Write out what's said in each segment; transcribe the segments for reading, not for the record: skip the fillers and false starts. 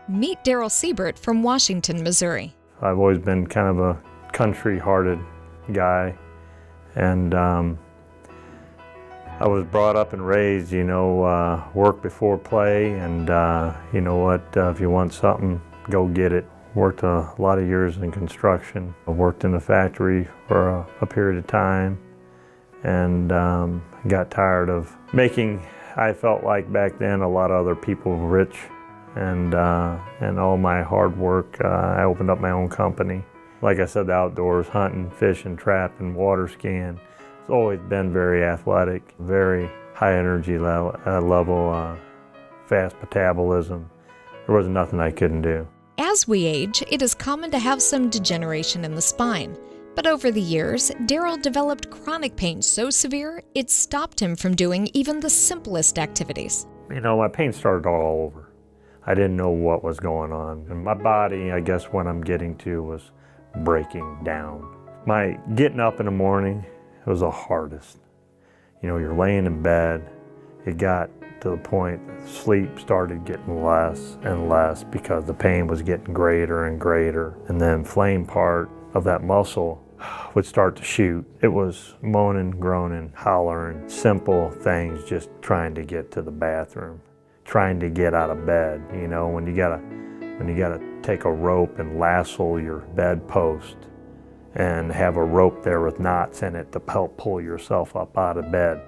Meet Daryl Siebert from Washington, Missouri. I've always been kind of a country-hearted guy, and I was brought up and raised, work before play, and you know what, if you want something, go get it. Worked a lot of years in construction. I worked in a factory for a period of time, and got tired of making, I felt like back then, a lot of other people rich, and all my hard work. I opened up my own company. Like I said, the outdoors, hunting, fishing, trapping, water skiing. It's always been very athletic, very high energy level, fast metabolism. There was nothing I couldn't do. As we age, it is common to have some degeneration in the spine. But over the years, Daryl developed chronic pain so severe, it stopped him from doing even the simplest activities. My pain started all over. I didn't know what was going on. And my body, I guess what I'm getting to, was breaking down. My getting up in the morning was the hardest. You're laying in bed. It got to the point that sleep started getting less and less because the pain was getting greater and greater. And the inflamed part of that muscle would start to shoot. It was moaning, groaning, hollering, simple things, just trying to get to the bathroom, trying to get out of bed. When you gotta take a rope and lasso your bedpost and have a rope there with knots in it to help pull yourself up out of bed.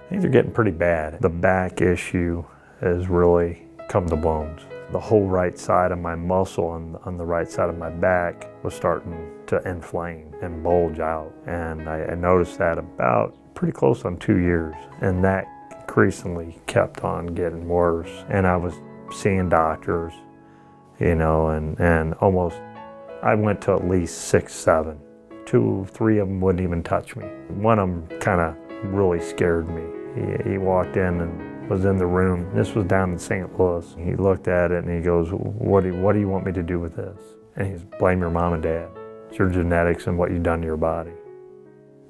Things are getting pretty bad. The back issue has really come to blows. The whole right side of my muscle on the right side of my back was starting to inflame and bulge out. And I noticed that about pretty close on 2 years. And that increasingly kept on getting worse. And I was seeing doctors, and almost, I went to at least 6, 7. 2, 3 of them wouldn't even touch me. One of them kind of really scared me. He walked in and was in the room. This was down in St. Louis. He looked at it and he goes, what do you want me to do with this? And he's, blame your mom and dad. It's your genetics and what you've done to your body.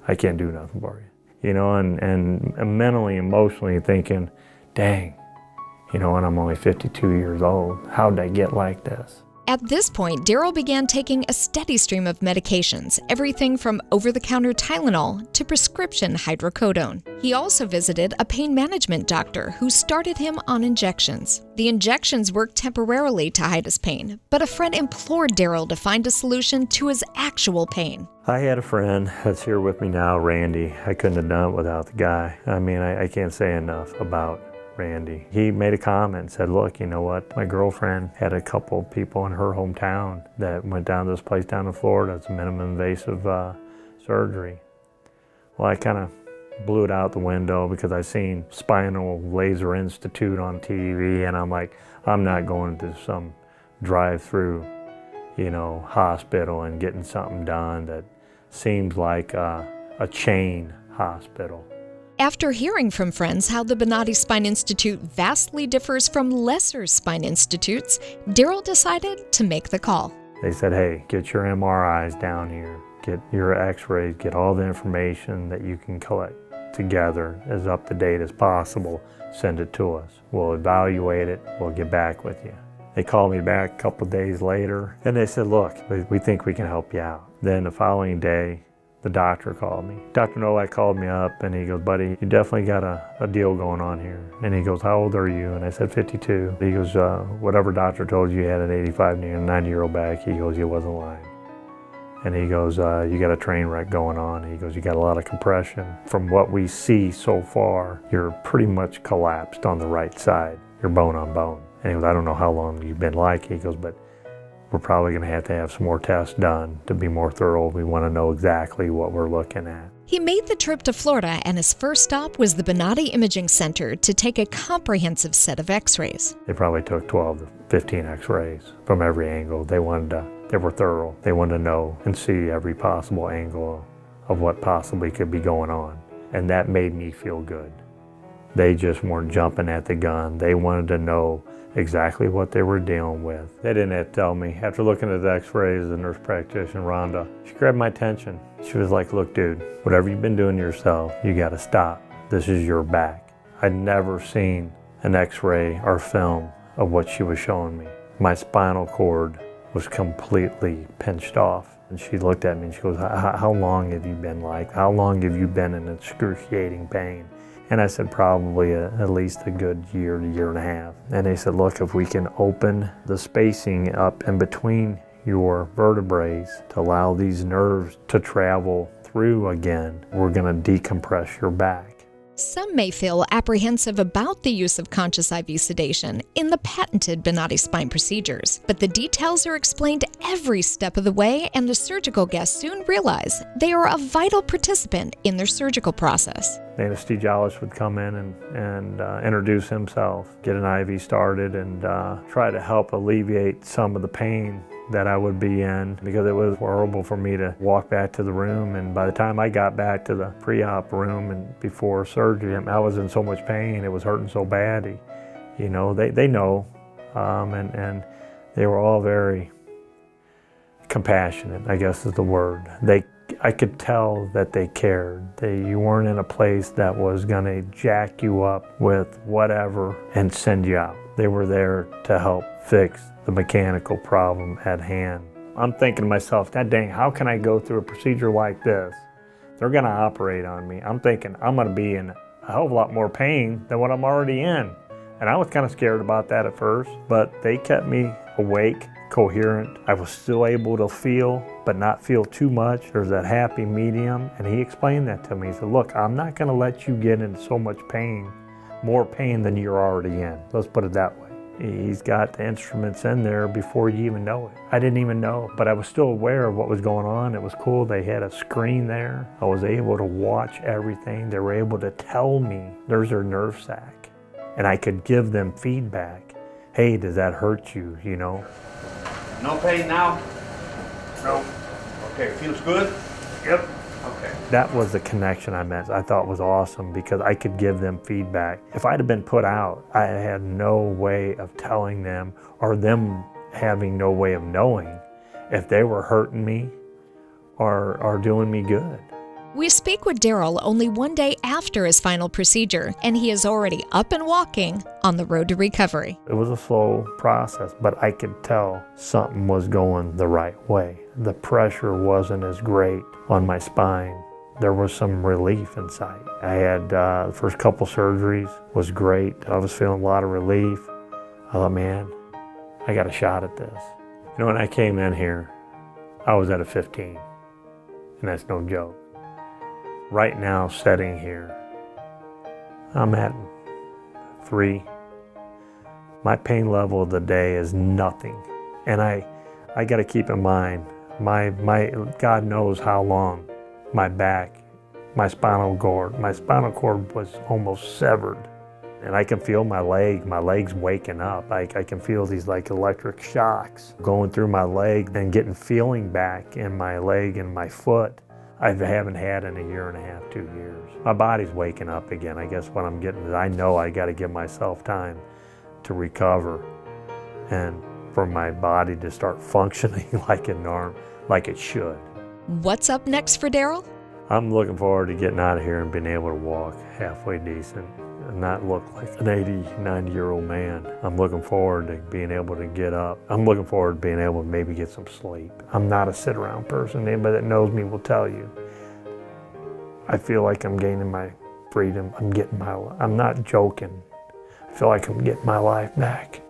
I can't do nothing for you. And mentally, emotionally thinking, dang, and I'm only 52 years old. How'd I get like this? At this point, Daryl began taking a steady stream of medications, everything from over-the-counter Tylenol to prescription hydrocodone. He also visited a pain management doctor who started him on injections. The injections worked temporarily to hide his pain, but a friend implored Daryl to find a solution to his actual pain. I had a friend that's here with me now, Randy. I couldn't have done it without the guy. I can't say enough about Randy. He made a comment and said, look, you know what? My girlfriend had a couple of people in her hometown that went down to this place down in Florida. It's a minimum invasive surgery. Well, I kind of blew it out the window because I seen Spinal Laser Institute on TV, and I'm like, I'm not going to some drive-through, hospital and getting something done that seems like a chain hospital. After hearing from friends how the Bonati Spine Institute vastly differs from lesser spine institutes, Daryl decided to make the call. They said, hey, get your MRIs down here, get your x-rays, get all the information that you can collect together as up to date as possible, send it to us. We'll evaluate it, we'll get back with you. They called me back a couple days later and they said, look, we think we can help you out. Then the following day, the doctor called me. Dr. Nowak called me up and he goes, buddy, you definitely got a deal going on here. And he goes, how old are you? And I said, 52. He goes, whatever doctor told you had an 85 and 90-year-old back, he goes, you wasn't lying. And he goes, you got a train wreck going on. He goes, you got a lot of compression. From what we see so far, you're pretty much collapsed on the right side. You're bone on bone. And he goes, I don't know how long you've been like. He goes, but we're probably going to have some more tests done to be more thorough. We want to know exactly what we're looking at. He made the trip to Florida, and his first stop was the Bonati Imaging Center to take a comprehensive set of x-rays. They probably took 12 to 15 x-rays from every angle. They were thorough. They wanted to know and see every possible angle of what possibly could be going on. And that made me feel good. They just weren't jumping at the gun. They wanted to know exactly what they were dealing with. They didn't have to tell me. After looking at the x-rays, the nurse practitioner, Rhonda, she grabbed my attention. She was like, look, dude, whatever you've been doing to yourself, you got to stop. This is your back. I'd never seen an x-ray or film of what she was showing me. My spinal cord was completely pinched off. And she looked at me and she goes, how long have you been like? How long have you been in excruciating pain? And I said, probably at least a good year to year and a half. And they said, look, if we can open the spacing up in between your vertebrae to allow these nerves to travel through again, we're gonna decompress your back. Some may feel apprehensive about the use of conscious IV sedation in the patented Bonati spine procedures, but the details are explained every step of the way, and the surgical guests soon realize they are a vital participant in their surgical process. The anesthesiologist would come in and introduce himself, get an IV started, and try to help alleviate some of the pain that I would be in, because it was horrible for me to walk back to the room. And by the time I got back to the pre-op room and before surgery, I was in so much pain, it was hurting so bad. You know, they know, and they were all very compassionate, I guess is the word. I could tell that they cared. You weren't in a place that was gonna jack you up with whatever and send you out. They were there to help fix the mechanical problem at hand. I'm thinking to myself, God dang, how can I go through a procedure like this? They're gonna operate on me. I'm thinking I'm gonna be in a hell of a lot more pain than what I'm already in. And I was kind of scared about that at first, but they kept me awake, coherent. I was still able to feel, but not feel too much. There's that happy medium, and he explained that to me. He said, look, I'm not gonna let you get into so much pain, more pain than you're already in. Let's put it that way. He's got the instruments in there before you even know it. I didn't even know, but I was still aware of what was going on. It was cool. They had a screen there. I was able to watch everything. They were able to tell me, there's their nerve sac. And I could give them feedback. Hey, does that hurt you, you know? No pain now? No. Okay, feels good? Yep. Okay. That was the connection I thought was awesome, because I could give them feedback. If I'd have been put out, I had no way of telling them, or them having no way of knowing if they were hurting me or doing me good. We speak with Daryl only one day after his final procedure, and he is already up and walking on the road to recovery. It was a slow process, but I could tell something was going the right way. The pressure wasn't as great on my spine. There was some relief in sight. I had the first couple surgeries was great. I was feeling a lot of relief. I thought, man, I got a shot at this. You know, when I came in here, I was at a 15, and that's no joke. Right now, sitting here, I'm at 3. My pain level of the day is nothing. And I got to keep in mind, my God knows how long my back, my spinal cord was almost severed. And I can feel my leg's waking up. I can feel these like electric shocks going through my leg and getting feeling back in my leg and my foot. I haven't had in a year and a half, 2 years. My body's waking up again. I guess what I'm getting is I know I got to give myself time to recover and for my body to start functioning like it should. What's up next for Daryl? I'm looking forward to getting out of here and being able to walk halfway decent and not look like an 80, 90-year-old man. I'm looking forward to being able to get up. I'm looking forward to being able to maybe get some sleep. I'm not a sit-around person. Anybody that knows me will tell you. I feel like I'm gaining my freedom. I'm not joking. I feel like I'm getting my life back.